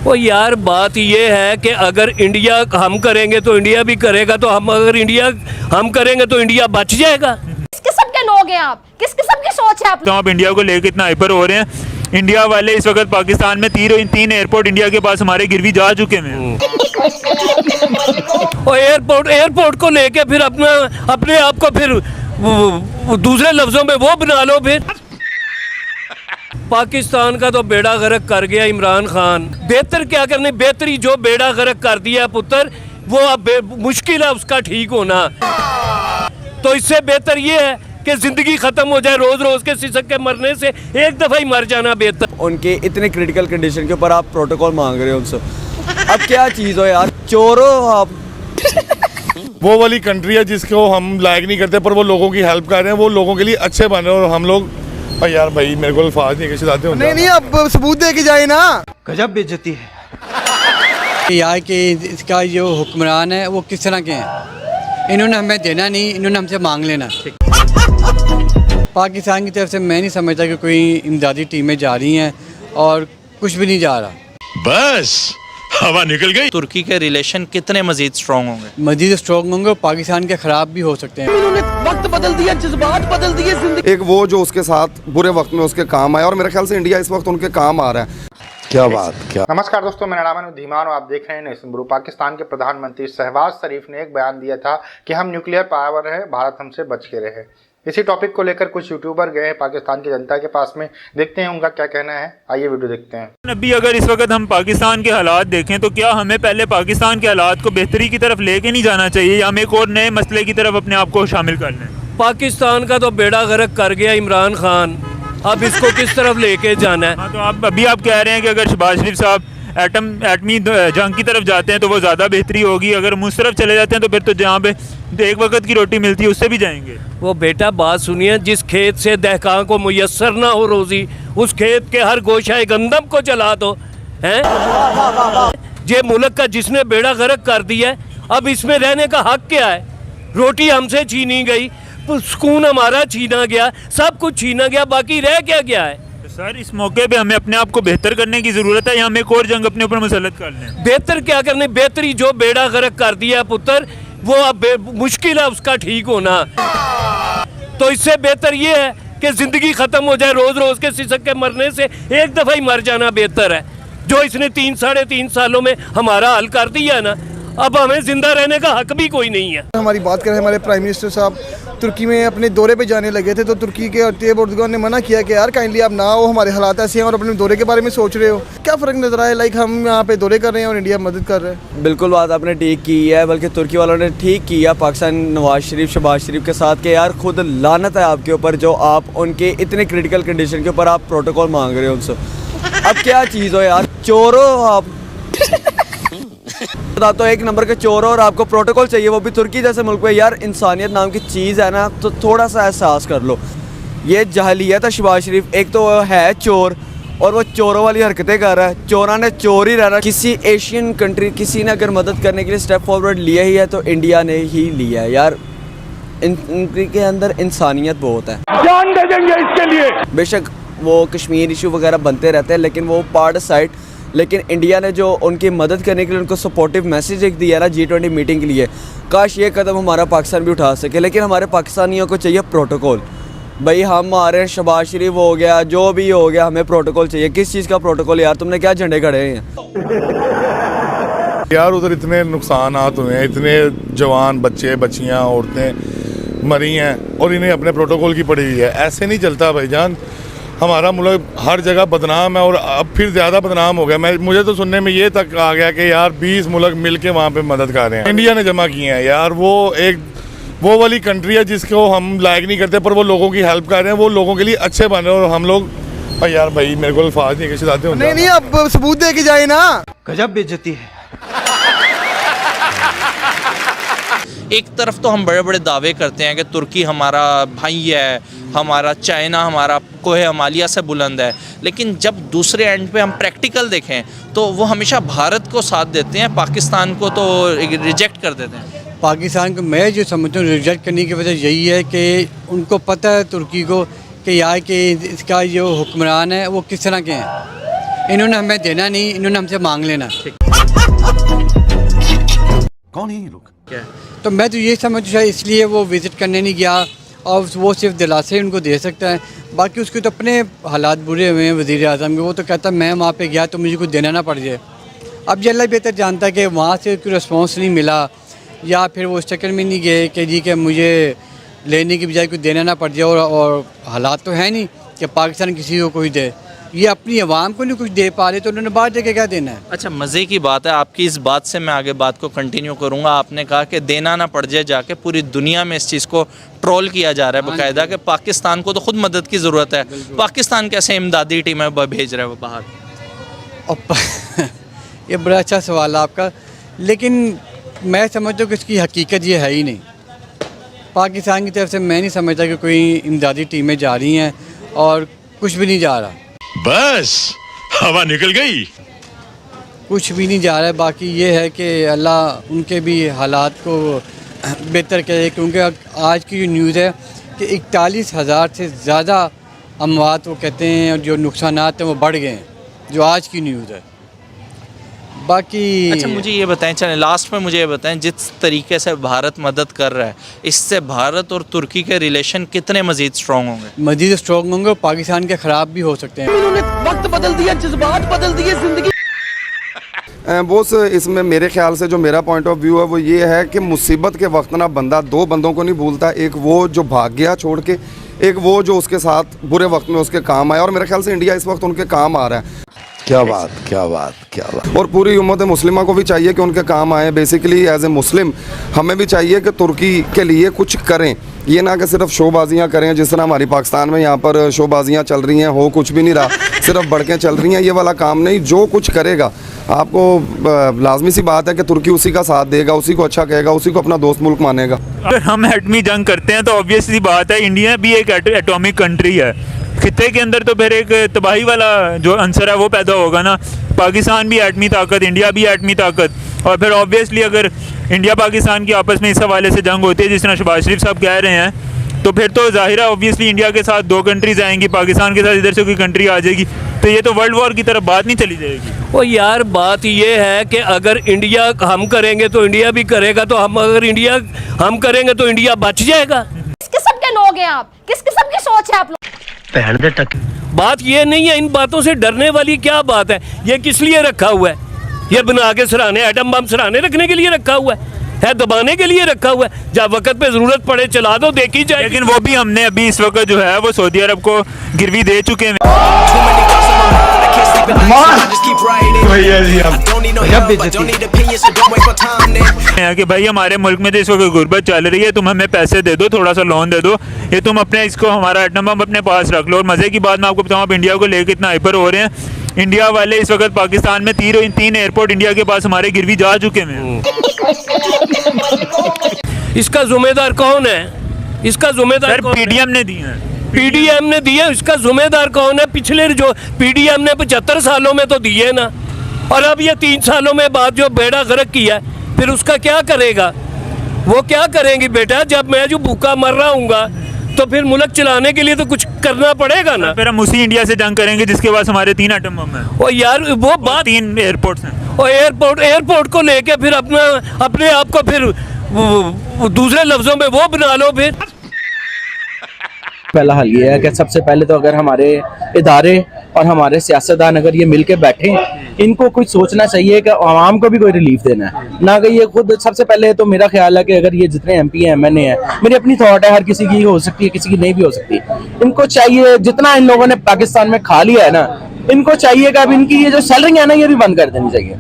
वो यार बात ये है कि अगर इंडिया हम करेंगे तो इंडिया भी करेगा, तो हम अगर इंडिया हम करेंगे तो इंडिया बच जाएगा। किस किस्म के लोग हैं आप? किस किस्म की सोच है आप? तो आप इंडिया को लेकर इतना हाइपर हो रहे हैं। इंडिया वाले इस वक्त पाकिस्तान में तीन एयरपोर्ट इंडिया के पास हमारे गिरवी जा चुके हैं। और एयरपोर्ट को लेके फिर अपने आप को फिर दूसरे लफ्जों में वो बना लो। फिर पाकिस्तान का तो बेड़ा गर्क कर गया इमरान खान। बेहतर क्या करने, बेहतरी जो बेड़ा गर्क कर दिया पुत्र, वो अब मुश्किल है उसका ठीक होना। तो इससे बेहतर ये है कि जिंदगी खत्म हो जाए, रोज रोज के सिसक के मरने से एक दफा ही मर जाना बेहतर। उनके इतने क्रिटिकल कंडीशन के ऊपर आप प्रोटोकॉल मांग रहे हो उनसे, अब क्या चीज़ हो यार, चोर हो आप। वो वाली कंट्री है जिसको हम लायक नहीं करते, पर वो लोगों की हेल्प कर रहे हैं, वो लोगों के लिए अच्छे बन रहे हैं। और हम लोग यार भाई मेरे को अल्फाज नहीं कैसे आते। नहीं अब सबूत दे के जाए ना। गजब बेइज्जती है। यहाँ के इसका जो हुक्मरान है वो किस तरह के हैं, इन्होंने हमें देना नहीं, इन्होंने हमसे मांग लेना। पाकिस्तान की तरफ से मैं नहीं समझता कि कोई इमदादी टीमें जा रही हैं, और कुछ भी नहीं जा रहा। बस हवा निकल गई। तुर्की के रिलेशन कितने मजीद स्ट्रॉन्ग होंगे? मजीद स्ट्रॉन्ग होंगे, पाकिस्तान के ख़राब भी हो सकते हैं। इन्होंने वक्त बदल दिया, जज्बात बदल दिए, जिंदगी। एक वो जो उसके साथ बुरे वक्त में उसके काम आया, और मेरे ख्याल से इंडिया इस वक्त उनके काम आ रहा है। क्या बात क्या। नमस्कार दोस्तों, मेरा नाम है धीमान और आप देख रहे हैं नेशन ब्रू। पाकिस्तान के प्रधानमंत्री शहबाज शरीफ ने एक बयान दिया था कि हम न्यूक्लियर पावर है, भारत हमसे बच के रहे। इसी टॉपिक को लेकर कुछ यूट्यूबर गए हैं पाकिस्तान की जनता के पास में, देखते हैं उनका क्या कहना है। आइए वीडियो देखते हैं। अभी अगर इस वक्त हम पाकिस्तान के हालात देखें तो क्या हमें पहले पाकिस्तान के हालात को बेहतरी की तरफ लेके नहीं जाना चाहिए, या हम एक और नए मसले की तरफ अपने आप को शामिल कर लें? पाकिस्तान का तो बेड़ा गर्क कर गया इमरान खान, अब इसको किस तरफ लेके जाना है? हाँ, तो आप कह रहे हैं कि अगर शहबाज शरीफ साहब एटमी जंग की तरफ जाते हैं तो वो ज़्यादा बेहतरी होगी, अगर मुझ तरफ चले जाते हैं तो फिर तो जहाँ पे एक वक्त की रोटी मिलती है उससे भी जाएंगे। वो बेटा बात सुनिए, जिस खेत से दहकान को मुयस्सर ना हो रोजी, उस खेत के हर गोशाए गंदम को जला दो। हैं ये मुल्क का जिसने बेड़ा गर्क कर दिया है, अब इसमें रहने का हक क्या है? रोटी हमसे छीनी गई, सुकून हमारा छीना गया, सब कुछ छीना गया, बाकी रह क्या गया है? सर इस मौके पे हमें अपने आप को बेहतर करने की ज़रूरत है, या हम एक और जंग अपने ऊपर मुसल्लत कर लें? बेहतर क्या करने, बेहतरी जो बेड़ा गर्क कर दिया पुत्र, वो अब मुश्किल है उसका ठीक होना। तो इससे बेहतर ये है कि जिंदगी खत्म हो जाए, रोज रोज के सिसक के मरने से एक दफा ही मर जाना बेहतर है। जो इसने 3-3.5 सालों में हमारा हल कर दिया ना, अब हमें जिंदा रहने का हक भी कोई नहीं है। हमारी बात करें, हमारे प्राइम मिनिस्टर साहब तुर्की में अपने दौरे पे जाने लगे थे, तो तुर्की के तैयब एर्दोगान ने मना किया कि यार काइंडली आप ना हो, हमारे हालात ऐसे हैं और अपने दौरे के बारे में सोच रहे हो। क्या फ़र्क नजर आया, लाइक हम यहाँ पे दौरे कर रहे हैं और इंडिया मदद कर रहे हैं। बिल्कुल बात आपने ठीक की है, बल्कि तुर्की वालों ने ठीक किया पाकिस्तान नवाज शरीफ शहबाज शरीफ के साथ कि यार खुद लानत है आपके ऊपर, जो आप उनके इतने क्रिटिकल कंडीशन के ऊपर आप प्रोटोकॉल मांग रहे हो उनसे। अब क्या चीज़ हो यार, चोर हो आप। तो एक नंबर के चोर हो और आपको प्रोटोकॉल चाहिए, वो भी तुर्की जैसे मुल्क में। यार इंसानियत नाम की चीज़ है ना, तो थोड़ा सा एहसास कर लो। ये जहलियत है शहबाज शरीफ, एक तो है चोर और वो चोरों वाली हरकतें कर रहा है। चोरा ने चोर ही रहना। किसी एशियन कंट्री किसी ने अगर मदद करने के लिए स्टेप फॉरवर्ड लिया ही है तो इंडिया ने ही लिया है। यार इनके अंदर इंसानियत बहुत है, जान दे देंगे इसके लिए। बेशक वो कश्मीर इशू वगैरह बनते रहते हैं, लेकिन वो पार्ट साइड। लेकिन इंडिया ने जो उनकी मदद करने के लिए उनको सपोर्टिव मैसेज एक दिया ना G20 मीटिंग के लिए, काश ये कदम हमारा पाकिस्तान भी उठा सके। लेकिन हमारे पाकिस्तानियों को चाहिए प्रोटोकॉल। भाई हम आ रहे हैं, शहबाज शरीफ हो गया, जो भी हो गया, हमें प्रोटोकॉल चाहिए। किस चीज़ का प्रोटोकॉल यार? तुमने क्या झंडे खड़े हैं यार? उधर इतने नुकसान हुए हैं, इतने जवान बच्चे बच्चियाँ औरतें मरी हैं और इन्हें अपने प्रोटोकॉल की पड़ी हुई है। ऐसे नहीं चलता भाईजान। हमारा मुल्क हर जगह बदनाम है और अब फिर ज़्यादा बदनाम हो गया। मुझे तो सुनने में ये तक आ गया कि यार 20 मुल्क मिल के वहाँ पर मदद कर रहे हैं, इंडिया ने जमा किए हैं। यार वो वाली कंट्री है जिसको हम लायक नहीं करते, पर वो लोगों की हेल्प कर रहे हैं, वो लोगों के लिए अच्छे बन रहे हैं। और हम लोग यार भाई मेरे को अल्फाज नहीं कैसे आते। नहीं अब सबूत दे के जाए ना। गजब बेइज्जती है। एक तरफ तो हम बड़े बड़े दावे करते हैं कि तुर्की हमारा भाई है, हमारा चाइना हमारा कोहे हिमालय से बुलंद है, लेकिन जब दूसरे एंड पे हम प्रैक्टिकल देखें तो वो हमेशा भारत को साथ देते हैं, पाकिस्तान को तो रिजेक्ट कर देते हैं। पाकिस्तान को मैं जो समझता हूँ रिजेक्ट करने की वजह यही है कि उनको पता है तुर्की को कि यहाँ के इसका जो हुक्मरान है वो किस तरह के हैं, इन्होंने हमें देना नहीं, इन्होंने हमसे मांग लेना। कौन है ये लोग? तो मैं तो ये समझ शायद इसलिए वो विज़िट करने नहीं गया, और वो सिर्फ दिलासे उनको दे सकता है। बाकी उसके तो अपने हालात बुरे हुए हैं वज़ीर आज़म के, वो तो कहता मैं वहाँ पे गया तो मुझे कुछ देना ना पड़ जाए। अब ये अल्लाह बेहतर जानता है कि वहाँ से कोई रिस्पॉन्स नहीं मिला, या फिर वो उस चक्कर में नहीं गए कि जी कि मुझे लेने की बजाय कुछ देना ना पड़ जाए। और हालात तो है नहीं कि पाकिस्तान किसी को कोई दे, ये अपनी आवाम को नहीं कुछ दे पा रहे तो उन्होंने बाहर जाके क्या देना है। अच्छा, मज़े की बात है, आपकी इस बात से मैं आगे बात को कंटिन्यू करूंगा। आपने कहा कि देना ना पड़ जाए, जाके पूरी दुनिया में इस चीज़ को ट्रोल किया जा रहा है बाकायदा कि पाकिस्तान को तो खुद मदद की ज़रूरत है, पाकिस्तान कैसे इमदादी टीमें भेज रहा है वो बाहर। ये बड़ा अच्छा सवाल है आपका, लेकिन मैं समझता हूँ कि इसकी हकीकत ये है ही नहीं। पाकिस्तान की तरफ से मैं नहीं समझता कि कोई इमदादी टीमें जा रही हैं, और कुछ भी नहीं जा रहा, बस हवा निकल गई, कुछ भी नहीं जा रहा है। बाकी ये है कि अल्लाह उनके भी हालात को बेहतर करे, क्योंकि आज की जो न्यूज़ है कि 41,000 से ज़्यादा अमवात वो कहते हैं, और जो नुकसानात हैं वो बढ़ गए हैं, जो आज की न्यूज़ है। बाकी अच्छा, मुझे ये बताएं, चलें लास्ट में मुझे ये बताएं, जिस तरीके से भारत मदद कर रहा है, इससे भारत और तुर्की के रिलेशन कितने मज़ीद स्ट्रॉन्ग होंगे? मज़ीद स्ट्रॉन्ग होंगे, और पाकिस्तान के ख़राब भी हो सकते हैं। इन्होंने वक्त बदल दिया, जज्बात बदल दिए, जिंदगी। बोस, इसमें मेरे ख्याल से जो मेरा पॉइंट ऑफ व्यू है वो ये है कि मुसीबत के वक्त ना बंदा दो बंदों को नहीं भूलता, एक वो जो भाग गया छोड़ के, एक वो जो उसके साथ बुरे वक्त में उसके काम आया, और मेरे ख्याल से इंडिया इस वक्त उनके काम आ रहा है। क्या बात, क्या बात, क्या बात। और पूरी उम्मत मुस्लिमा को भी चाहिए कि उनके काम आए। बेसिकली एज ए मुस्लिम हमें भी चाहिए कि तुर्की के लिए कुछ करें, ये ना कि सिर्फ शोबाजियाँ करें, जिस तरह हमारी पाकिस्तान में यहाँ पर शोबाजियाँ चल रही हैं, हो कुछ भी नहीं रहा, सिर्फ बढ़कें चल रही हैं। ये वाला काम नहीं, जो कुछ करेगा आपको लाजमी सी बात है कि तुर्की उसी का साथ देगा, उसी को अच्छा कहेगा, उसी को अपना दोस्त मुल्क मानेगा। अगर हम एटमी जंग करते हैं तो ऑब्वियसली बात है इंडिया भी एक एटॉमिक कंट्री है, खित्ते के अंदर तो फिर एक तबाही वाला जो आंसर है वो पैदा होगा ना। पाकिस्तान भी एटमी ताकत, इंडिया भी एटमी ताकत, और फिर ऑब्वियसली अगर इंडिया पाकिस्तान की आपस में इस हवाले से जंग होती है जिस तरह शहबाज शरीफ साहब कह रहे हैं, तो फिर तो ज़ाहिर है ऑब्वियसली इंडिया के साथ दो कंट्रीज आएंगी, पाकिस्तान के साथ इधर से कोई कंट्री आ जाएगी, तो ये तो वर्ल्ड वॉर की तरफ बात नहीं चली जाएगी। ओ यार, बात ये है कि अगर इंडिया हम करेंगे तो इंडिया भी करेगा, तो हम अगर इंडिया हम करेंगे तो इंडिया बच जाएगा। किस किस्म के लोग हैं आप? किस किस्म की सोच है आप लोग? बात ये नहीं है, इन बातों से डरने वाली क्या बात है? ये किस लिए रखा हुआ है? ये बना के सराहने, एटम बम सराहने रखने के लिए रखा हुआ है दबाने के लिए रखा हुआ है। जब वक्त पे जरूरत पड़े चला दो, देखी जाए। लेकिन वो भी हमने अभी इस वक्त जो है वो सऊदी अरब को गिरवी दे चुके हैं। कि भाई हमारे मुल्क में तो इस वक्त गुर्बत चल रही है, तुम हमें पैसे दे दो, थोड़ा सा लोन दे दो, ये तुम अपने इसको हमारा एटम बम अपने पास रख लो। और मज़े की बात मैं आपको बताऊँ, आप इंडिया को लेकर इतना हाइपर हो रहे हैं, इंडिया वाले इस वक्त पाकिस्तान में तीन एयरपोर्ट इंडिया के पास हमारे गिरवी जा चुके हैं। इसका जिम्मेदार कौन है? इसका जिम्मेदार पीडीएम ने दिए हैं, पीडीएम ने दिए। इसका जिम्मेदार कौन है? पिछले जो पीडीएम ने 75 सालों में तो दिए ना, और अब ये 3 सालों में बाद जो बेड़ा गर्क किया, फिर उसका क्या करेगा? वो क्या करेंगी बेटा? जब मैं जो भूखा मर रहा हूँगा तो फिर मुल्क चलाने के लिए तो कुछ करना पड़ेगा ना। फिर हम उसी इंडिया से जंग करेंगे जिसके पास हमारे 3 एटम बम हैं। ओ यार, वो बात 3 एयरपोर्ट्स हैं। और एयरपोर्ट को लेके फिर अपने आप को फिर दूसरे लफ्जों में वो बना लो। फिर पहला हल ये है कि सबसे पहले तो अगर हमारे इदारे और हमारे सियासतदान अगर ये मिलके बैठे, इनको कुछ सोचना चाहिए कि आवाम को भी कोई रिलीफ देना है, ना कि ये खुद। सबसे पहले तो मेरा ख्याल है कि अगर ये जितने MP हैं, MNA हैं, मेरी अपनी थॉट है, हर किसी की हो सकती है, किसी की नहीं भी हो सकती। इनको चाहिए, जितना इन लोगों ने पाकिस्तान में खा लिया है ना, इनको चाहिए कि अब इनकी ये जो सैलरी है ना, ये भी बंद कर देनी चाहिए।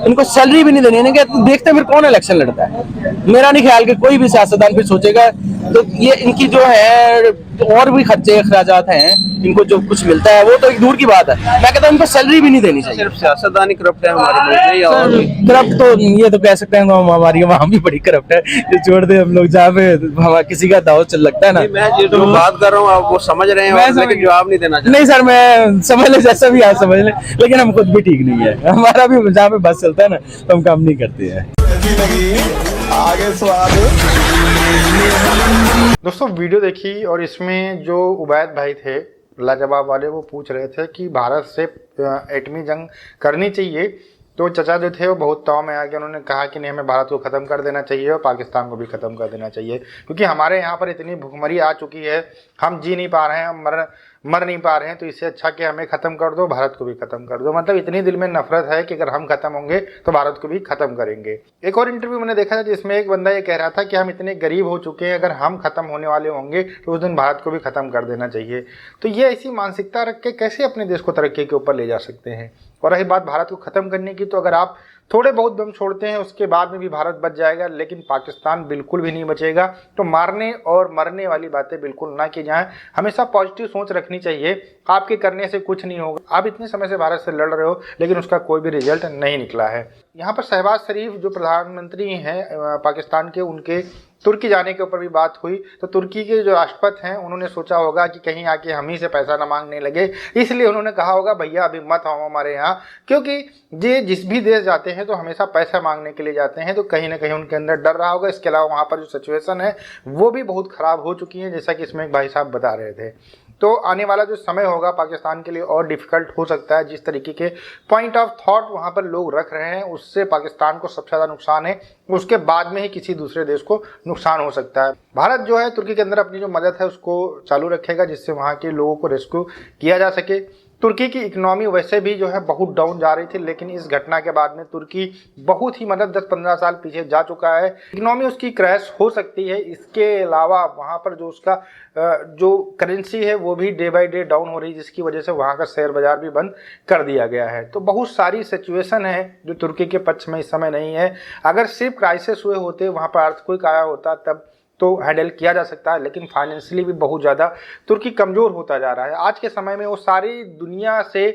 इनको सैलरी भी नहीं देनी है, देखते फिर कौन इलेक्शन लड़ता है। मेरा नहीं ख्याल कि कोई भी सियासतदान फिर सोचेगा। तो ये इनकी जो है और भी खर्चे अखराजात हैं, इनको जो कुछ मिलता है वो तो एक दूर की बात है। मैं कहता हूँ इनको सैलरी भी नहीं देनी चाहिए। सिर्फ सियासतदान ही करप्ट है हमारे मुल्क में, या और करप्ट तो ये तो कह सकते हैं हमारी वहाँ भी बड़ी करप्ट है। ये छोड़ दे हम लोग, जहाँ पे किसी का दाव चल लगता है ना। मैं ये तो बात कर रहा हूँ, आप वो समझ रहे हैं, लेकिन जवाब नहीं देना। नहीं सर, मैं समझ ले, जैसा भी आप समझ ले, लेकिन हम खुद भी ठीक नहीं है। हमारा भी जहाँ पे बस चलता है ना, तो हम काम नहीं करते हैं। आगे दोस्तों वीडियो देखी, और इसमें जो उबैद भाई थे लाजवाब वाले वो पूछ रहे थे कि भारत से एटमी जंग करनी चाहिए, तो चचा जो थे वो बहुत ताव में आ गए। उन्होंने कहा कि नहीं, हमें भारत को ख़त्म कर देना चाहिए और पाकिस्तान को भी ख़त्म कर देना चाहिए, क्योंकि हमारे यहाँ पर इतनी भुखमरी आ चुकी है, हम जी नहीं पा रहे हैं, हम मर नहीं पा रहे हैं, तो इससे अच्छा कि हमें ख़त्म कर दो, भारत को भी ख़त्म कर दो। मतलब इतनी दिल में नफरत है कि अगर हम ख़त्म होंगे तो भारत को भी ख़त्म करेंगे। एक और इंटरव्यू मैंने देखा था जिसमें एक बंदा ये कह रहा था कि हम इतने गरीब हो चुके हैं, अगर हम ख़त्म होने वाले होंगे तो उस दिन भारत को भी ख़त्म कर देना चाहिए। तो ये ऐसी मानसिकता रख के कैसे अपने देश को तरक्की के ऊपर ले जा सकते हैं। और रही बात भारत को ख़त्म करने की, तो अगर आप थोड़े बहुत दम छोड़ते हैं उसके बाद में भी भारत बच जाएगा, लेकिन पाकिस्तान बिल्कुल भी नहीं बचेगा। तो मारने और मरने वाली बातें बिल्कुल ना की जाएं, हमेशा पॉजिटिव सोच रखनी चाहिए। आपके करने से कुछ नहीं होगा, आप इतने समय से भारत से लड़ रहे हो लेकिन उसका कोई भी रिजल्ट नहीं निकला है। यहाँ पर शहबाज शरीफ जो प्रधानमंत्री हैं पाकिस्तान के, उनके तुर्की जाने के ऊपर भी बात हुई। तो तुर्की के जो राष्ट्रपति हैं उन्होंने सोचा होगा कि कहीं आके हम ही से पैसा ना मांगने लगे, इसलिए उन्होंने कहा होगा भैया अभी मत आओ हमारे यहाँ, क्योंकि ये जिस भी देश जाते हैं तो हमेशा पैसा मांगने के लिए जाते हैं, तो कहीं ना कहीं उनके अंदर डर रहा होगा। इसके अलावा वहाँ पर जो सिचुएशन है वो भी बहुत ख़राब हो चुकी है, जैसा कि इसमें एक भाई साहब बता रहे थे। तो आने वाला जो समय होगा पाकिस्तान के लिए और डिफ़िकल्ट हो सकता है। जिस तरीके के पॉइंट ऑफ थॉट वहाँ पर लोग रख रहे हैं, उससे पाकिस्तान को सबसे ज़्यादा नुकसान है, उसके बाद में ही किसी दूसरे देश को नुकसान हो सकता है। भारत जो है तुर्की के अंदर अपनी जो मदद है उसको चालू रखेगा, जिससे वहाँ के लोगों को रेस्क्यू किया जा सके। तुर्की की इकनॉमी वैसे भी जो है बहुत डाउन जा रही थी, लेकिन इस घटना के बाद में तुर्की बहुत ही मतलब 10-15 साल पीछे जा चुका है। इकनॉमी उसकी क्रैश हो सकती है। इसके अलावा वहाँ पर जो उसका जो करेंसी है वो भी डे बाय डे डाउन हो रही है, जिसकी वजह से वहाँ का शेयर बाजार भी बंद कर दिया गया है। तो बहुत सारी सिचुएशन है जो तुर्की के पक्ष में इस समय नहीं है। अगर सिर्फ क्राइसिस हुए होते, वहाँ पर अर्थक्वेक आया होता, तब तो हैंडल किया जा सकता है, लेकिन फाइनेंशियली भी बहुत ज़्यादा तुर्की कमज़ोर होता जा रहा है। आज के समय में वो सारी दुनिया से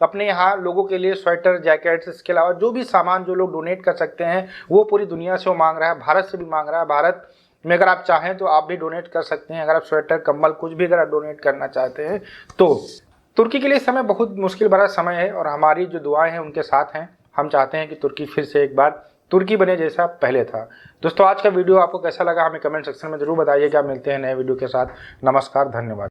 अपने यहाँ लोगों के लिए स्वेटर, जैकेट्स, इसके अलावा जो भी सामान जो लोग डोनेट कर सकते हैं वो पूरी दुनिया से वो मांग रहा है, भारत से भी मांग रहा है। भारत में अगर आप चाहें तो आप भी डोनेट कर सकते हैं, अगर आप स्वेटर, कंबल, कुछ भी अगर आप डोनेट करना चाहते हैं तो। तुर्की के लिए समय बहुत मुश्किल भरा समय है और हमारी जो दुआएँ हैं उनके साथ हैं। हम चाहते हैं कि तुर्की फिर से एक बार तुर्की बने जैसा पहले था। दोस्तों आज का वीडियो आपको कैसा लगा हमें कमेंट सेक्शन में ज़रूर बताइएगा। मिलते हैं नए वीडियो के साथ। नमस्कार, धन्यवाद।